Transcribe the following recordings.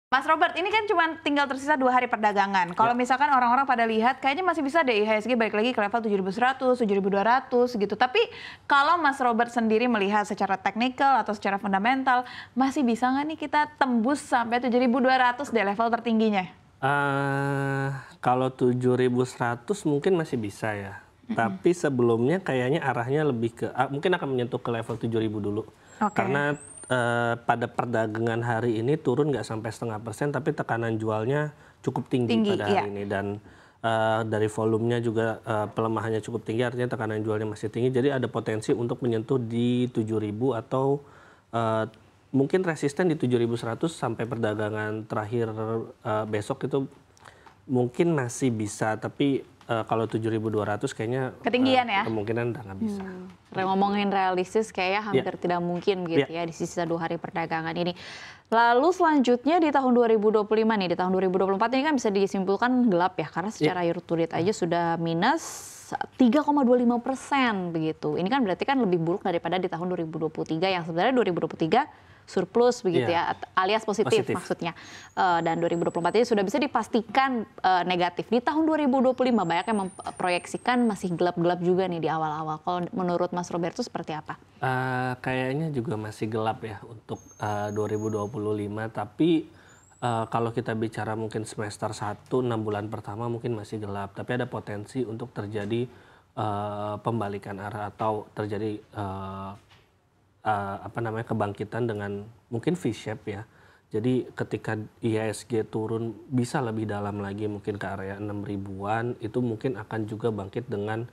Mas Robert, ini kan cuma tinggal tersisa 2 hari perdagangan. Kalau misalkan orang-orang pada lihat, kayaknya masih bisa deh IHSG balik lagi ke level 7.100, 7.200 gitu. Tapi kalau Mas Robert sendiri melihat secara teknikal atau secara fundamental, masih bisa nggak nih kita tembus sampai 7.200 deh level tertingginya? Kalau 7.100 mungkin masih bisa ya. Tapi sebelumnya kayaknya arahnya lebih ke, mungkin akan menyentuh ke level 7.000 dulu. Karena pada perdagangan hari ini turun nggak sampai 0,5%, tapi tekanan jualnya cukup tinggi pada hari ini. Dan dari volumenya juga pelemahannya cukup tinggi, artinya tekanan jualnya masih tinggi. Jadi ada potensi untuk menyentuh di 7.000 atau mungkin resisten di 7.100 sampai perdagangan terakhir besok itu mungkin masih bisa. Tapi kalau 7.200 kayaknya ketinggian ya? Kemungkinan udah nggak bisa. Ngomongin realistis kayaknya hampir tidak mungkin gitu ya di sisa 2 hari perdagangan ini. Lalu selanjutnya di tahun 2025 nih, di tahun 2024 ini kan bisa disimpulkan gelap ya, karena secara year to date aja sudah minus 3,25% begitu. Ini kan berarti kan lebih buruk daripada di tahun 2023 yang sebenarnya 2023 surplus begitu ya, alias positif maksudnya. Dan 2024 ini sudah bisa dipastikan negatif. Di tahun 2025 banyak yang memproyeksikan masih gelap-gelap juga nih di awal-awal. Kalau menurut Mas Roberto seperti apa? Kayaknya juga masih gelap ya untuk 2025. Tapi kalau kita bicara mungkin semester 1, 6 bulan pertama mungkin masih gelap. Tapi ada potensi untuk terjadi pembalikan arah atau terjadi kebangkitan dengan mungkin V-shape ya. Jadi ketika IHSG turun bisa lebih dalam lagi mungkin ke area 6.000-an, itu mungkin akan juga bangkit dengan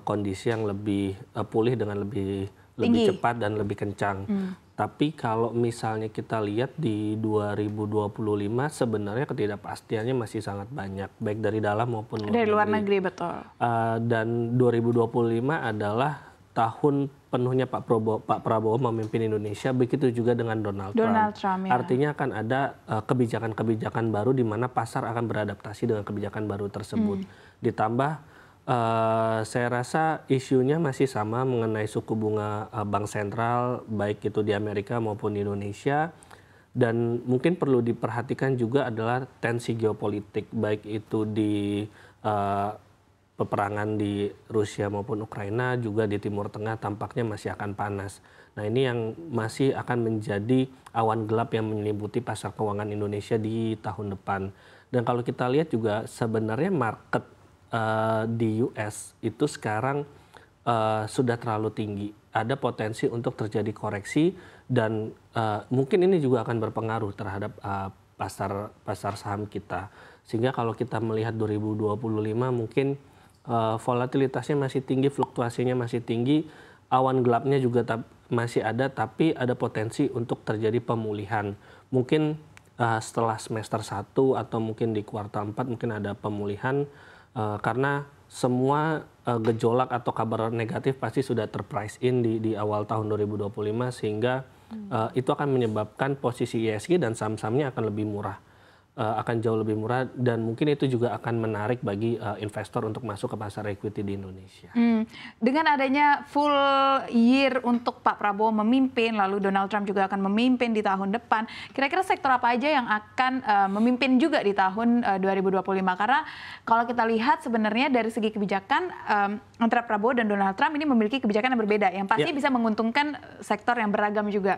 kondisi yang lebih pulih dengan lebih cepat dan lebih kencang. Tapi kalau misalnya kita lihat di 2025 sebenarnya ketidakpastiannya masih sangat banyak, baik dari dalam maupun dari luar negeri. Betul. Dan 2025 adalah tahun penuhnya Pak Prabowo memimpin Indonesia, begitu juga dengan Donald Trump. Artinya akan ada kebijakan-kebijakan baru di mana pasar akan beradaptasi dengan kebijakan baru tersebut. Ditambah saya rasa isunya masih sama mengenai suku bunga bank sentral, baik itu di Amerika maupun di Indonesia. Dan mungkin perlu diperhatikan juga adalah tensi geopolitik, baik itu di peperangan di Rusia maupun Ukraina, juga di Timur Tengah tampaknya masih akan panas. Nah, ini yang masih akan menjadi awan gelap yang menyelimuti pasar keuangan Indonesia di tahun depan. Dan kalau kita lihat juga sebenarnya market di US itu sekarang sudah terlalu tinggi. Ada potensi untuk terjadi koreksi dan mungkin ini juga akan berpengaruh terhadap pasar saham kita. Sehingga kalau kita melihat 2025 mungkin volatilitasnya masih tinggi, fluktuasinya masih tinggi, awan gelapnya juga masih ada, tapi ada potensi untuk terjadi pemulihan. Mungkin setelah semester 1 atau mungkin di kuartal 4 mungkin ada pemulihan karena semua gejolak atau kabar negatif pasti sudah terprice in di awal tahun 2025 sehingga itu akan menyebabkan posisi IHSG dan saham-sahamnya akan lebih murah. Akan jauh lebih murah dan mungkin itu juga akan menarik bagi investor untuk masuk ke pasar equity di Indonesia. Dengan adanya full year untuk Pak Prabowo memimpin, lalu Donald Trump juga akan memimpin di tahun depan, kira-kira sektor apa aja yang akan memimpin juga di tahun 2025? Karena kalau kita lihat sebenarnya dari segi kebijakan antara Prabowo dan Donald Trump ini memiliki kebijakan yang berbeda, yang pasti bisa menguntungkan sektor yang beragam juga.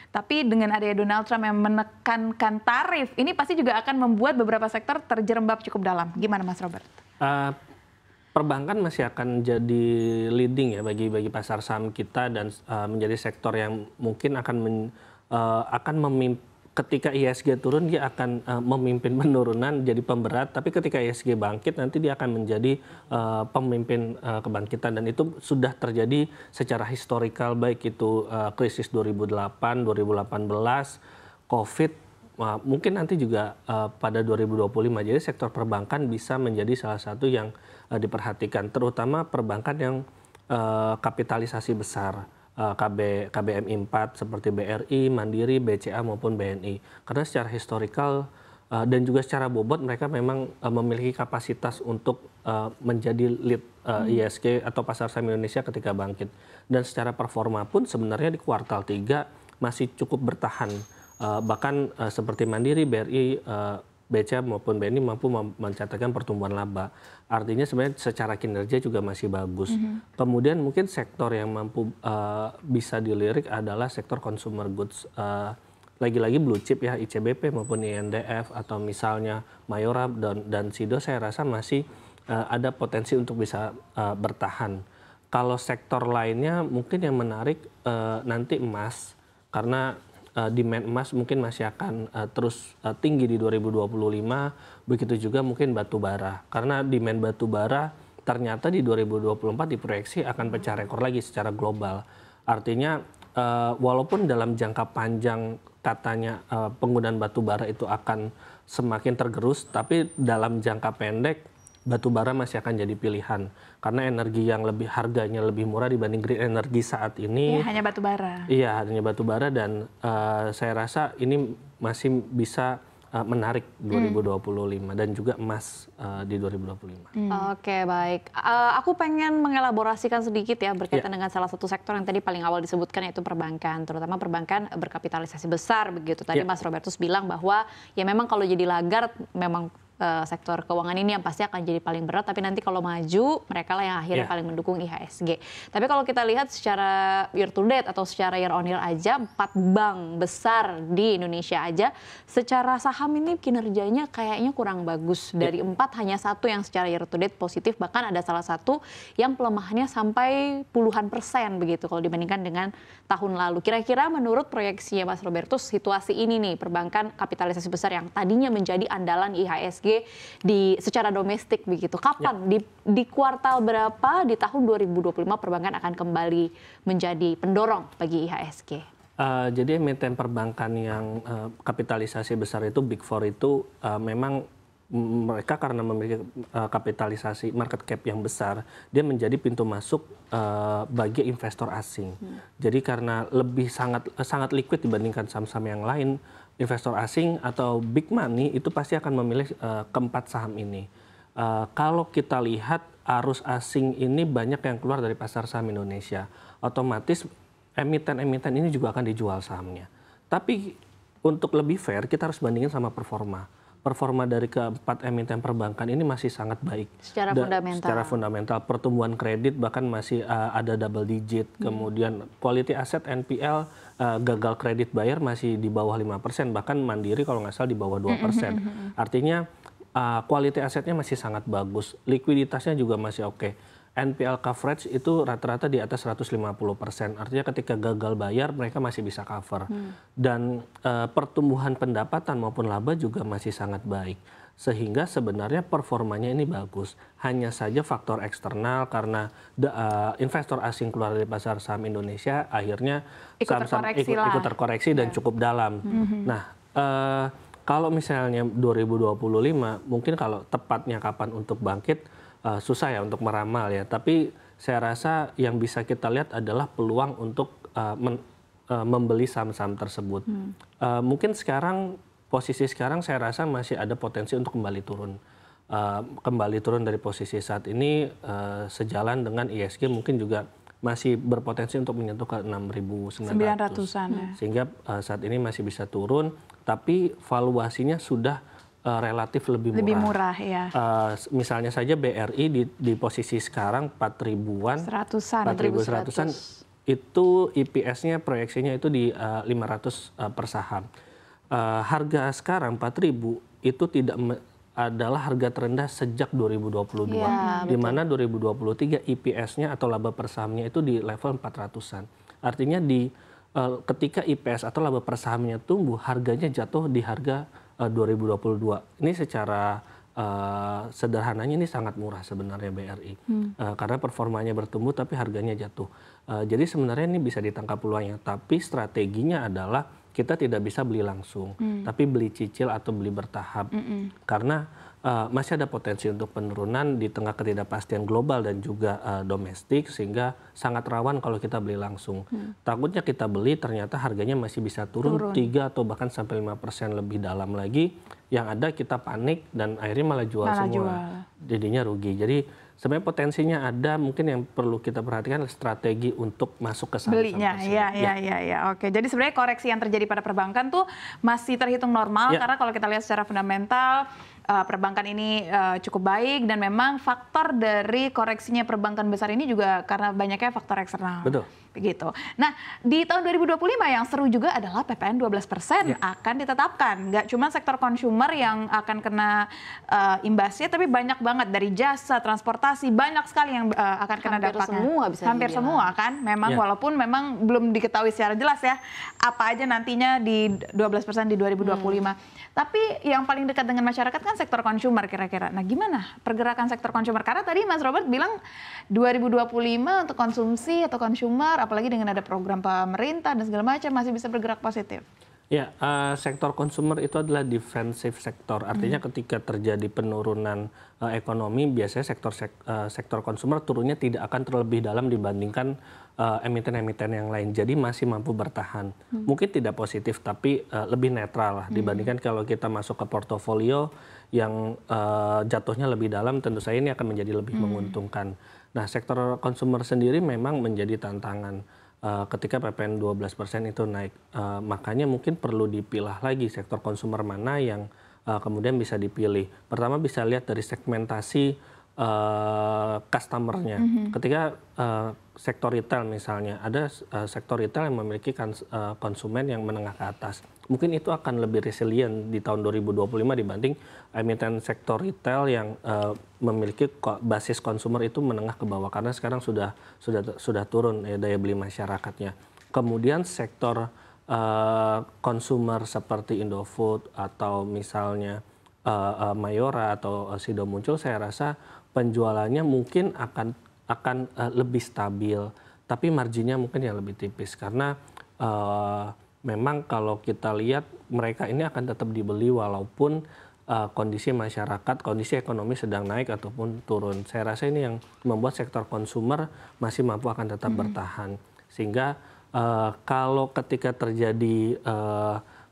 Tapi dengan adanya Donald Trump yang menekankan tarif, ini pasti juga akan membuat beberapa sektor terjerembab cukup dalam. Gimana Mas Robert? Perbankan masih akan jadi leading ya bagi pasar saham kita dan menjadi sektor yang mungkin akan memimpin. Ketika IHSG turun dia akan memimpin penurunan jadi pemberat, tapi ketika IHSG bangkit nanti dia akan menjadi pemimpin kebangkitan dan itu sudah terjadi secara historikal baik itu krisis 2008, 2018, Covid, mungkin nanti juga pada 2025. Jadi sektor perbankan bisa menjadi salah satu yang diperhatikan, terutama perbankan yang kapitalisasi besar. KBMI 4 seperti BRI, Mandiri, BCA maupun BNI. Karena secara historikal dan juga secara bobot mereka memang memiliki kapasitas untuk menjadi lead IHSG atau pasar saham Indonesia ketika bangkit. Dan secara performa pun sebenarnya di kuartal 3 masih cukup bertahan Bahkan seperti Mandiri, BRI, BCA maupun BNI mampu mencatatkan pertumbuhan laba. Artinya sebenarnya secara kinerja juga masih bagus. Kemudian mungkin sektor yang mampu bisa dilirik adalah sektor consumer goods. Lagi-lagi blue chip ya, ICBP maupun INDF atau misalnya Mayora dan Sido, saya rasa masih ada potensi untuk bisa bertahan. Kalau sektor lainnya mungkin yang menarik nanti emas, karena demand emas mungkin masih akan terus tinggi di 2025, begitu juga mungkin batu bara. Karena demand batu bara ternyata di 2024 diproyeksi akan pecah rekor lagi secara global. Artinya walaupun dalam jangka panjang katanya penggunaan batu bara itu akan semakin tergerus, tapi dalam jangka pendek batu bara masih akan jadi pilihan karena energi yang harganya lebih murah dibanding green energy saat ini. Iya, hanya batu bara. Iya, hanya batu bara, dan saya rasa ini masih bisa menarik 2025 dan juga emas di 2025. Oke, baik. Aku pengen mengelaborasikan sedikit ya berkaitan dengan salah satu sektor yang tadi paling awal disebutkan, yaitu perbankan, terutama perbankan berkapitalisasi besar begitu. Tadi Mas Robertus bilang bahwa ya memang kalau jadi Lagarde memang sektor keuangan ini yang pasti akan jadi paling berat, tapi nanti kalau maju mereka lah yang akhirnya paling mendukung IHSG. Tapi kalau kita lihat secara year to date atau secara year on year aja, 4 bank besar di Indonesia aja secara saham ini kinerjanya kayaknya kurang bagus. Dari 4 hanya 1 yang secara year to date positif, bahkan ada salah satu yang pelemahannya sampai puluhan % begitu kalau dibandingkan dengan tahun lalu. Kira-kira menurut proyeksinya Mas Robertus, situasi ini nih perbankan kapitalisasi besar yang tadinya menjadi andalan IHSG secara domestik begitu. Kapan di kuartal berapa di tahun 2025 perbankan akan kembali menjadi pendorong bagi IHSG? Jadi emiten perbankan yang kapitalisasi besar itu Big Four itu memang mereka karena memiliki kapitalisasi market cap yang besar, dia menjadi pintu masuk bagi investor asing. Jadi karena lebih sangat liquid dibandingkan saham-saham yang lain, investor asing atau big money itu pasti akan memilih keempat saham ini. Kalau kita lihat arus asing ini banyak yang keluar dari pasar saham Indonesia, otomatis emiten-emiten ini juga akan dijual sahamnya. Tapi untuk lebih fair kita harus bandingin sama performa. Performa dari keempat emiten perbankan ini masih sangat baik. Secara fundamental, pertumbuhan kredit bahkan masih ada double digit. Kemudian quality asset NPL, gagal kredit bayar masih di bawah 5%. Bahkan Mandiri kalau nggak salah di bawah 2%. Artinya quality asetnya masih sangat bagus. Likuiditasnya juga masih oke. NPL coverage itu rata-rata di atas 150%. Artinya ketika gagal bayar mereka masih bisa cover. Dan pertumbuhan pendapatan maupun laba juga masih sangat baik. Sehingga sebenarnya performanya ini bagus. Hanya saja faktor eksternal karena investor asing keluar dari pasar saham Indonesia akhirnya saham-saham ikut terkoreksi dan cukup dalam. Nah, kalau misalnya 2025 mungkin kalau tepatnya kapan untuk bangkit susah ya untuk meramal ya, tapi saya rasa yang bisa kita lihat adalah peluang untuk membeli saham-saham tersebut. Mungkin posisi sekarang saya rasa masih ada potensi untuk kembali turun dari posisi saat ini, sejalan dengan IHSG mungkin juga masih berpotensi untuk menyentuh ke 6.900-an ya. Sehingga saat ini masih bisa turun, tapi valuasinya sudah relatif lebih murah ya. Misalnya saja BRI di posisi sekarang 4.100-an, itu EPS-nya proyeksinya itu di 500 per saham. Harga sekarang 4.000 itu adalah harga terendah sejak 2022, di mana 2023 EPS-nya atau laba per sahamnya itu di level 400-an. Artinya ketika EPS atau laba per sahamnya tumbuh, harganya jatuh di harga 2022. Ini secara sederhananya ini sangat murah sebenarnya BRI. Karena performanya bertumbuh tapi harganya jatuh. Jadi sebenarnya ini bisa ditangkap peluangnya. Tapi strateginya adalah kita tidak bisa beli langsung. Tapi beli cicil atau beli bertahap. Karena masih ada potensi untuk penurunan di tengah ketidakpastian global dan juga domestik, sehingga sangat rawan kalau kita beli langsung. Takutnya kita beli ternyata harganya masih bisa turun 3 atau bahkan sampai 5% lebih dalam lagi, yang ada kita panik dan akhirnya malah jual semua. Jadinya rugi. Jadi sebenarnya potensinya ada, mungkin yang perlu kita perhatikan adalah strategi untuk masuk ke saham-saham belinya. Ya. Oke, jadi sebenarnya koreksi yang terjadi pada perbankan tuh masih terhitung normal karena kalau kita lihat secara fundamental perbankan ini cukup baik dan memang faktor dari koreksinya perbankan besar ini juga karena banyaknya faktor eksternal. Betul. Begitu. Nah, di tahun 2025 yang seru juga adalah PPN 12% akan ditetapkan. Nggak cuma sektor consumer yang akan kena imbasnya, tapi banyak banget dari jasa, transportasi, banyak sekali yang akan kena dampaknya. Hampir semua kan. Memang walaupun memang belum diketahui secara jelas ya, apa aja nantinya di 12% di 2025. Tapi yang paling dekat dengan masyarakat kan sektor consumer kira-kira. Nah, gimana pergerakan sektor consumer? Karena tadi Mas Robert bilang 2025 untuk konsumsi atau consumer, apalagi dengan ada program pemerintah dan segala macam masih bisa bergerak positif. Ya, sektor consumer itu adalah defensive sektor. Artinya ketika terjadi penurunan ekonomi, biasanya sektor consumer turunnya tidak akan terlebih dalam dibandingkan emiten-emiten yang lain. Jadi masih mampu bertahan. Mungkin tidak positif, tapi lebih netral lah dibandingkan kalau kita masuk ke portofolio yang jatuhnya lebih dalam, tentu saja ini akan menjadi lebih menguntungkan. Nah, sektor consumer sendiri memang menjadi tantangan. Ketika PPN 12% itu naik, makanya mungkin perlu dipilah lagi sektor konsumer mana yang kemudian bisa dipilih. Pertama bisa lihat dari segmentasi customer-nya. Ketika sektor retail misalnya, ada sektor retail yang memiliki konsumen yang menengah ke atas. Mungkin itu akan lebih resilient di tahun 2025 dibanding emiten sektor retail yang memiliki basis konsumer itu menengah ke bawah karena sekarang sudah turun daya beli masyarakatnya. Kemudian sektor konsumer seperti Indofood atau misalnya Mayora atau Sido muncul, saya rasa penjualannya mungkin akan lebih stabil, tapi marginnya mungkin yang lebih tipis karena memang kalau kita lihat mereka ini akan tetap dibeli walaupun kondisi masyarakat, kondisi ekonomi sedang naik ataupun turun. Saya rasa ini yang membuat sektor konsumer masih mampu akan tetap bertahan. Sehingga kalau ketika terjadi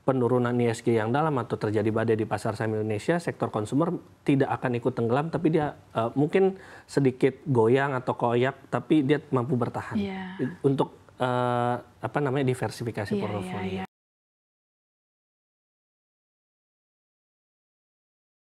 penurunan ISG yang dalam atau terjadi badai di pasar saham Indonesia, sektor konsumer tidak akan ikut tenggelam, tapi dia mungkin sedikit goyang atau koyak, tapi dia mampu bertahan untuk diversifikasi portofolio.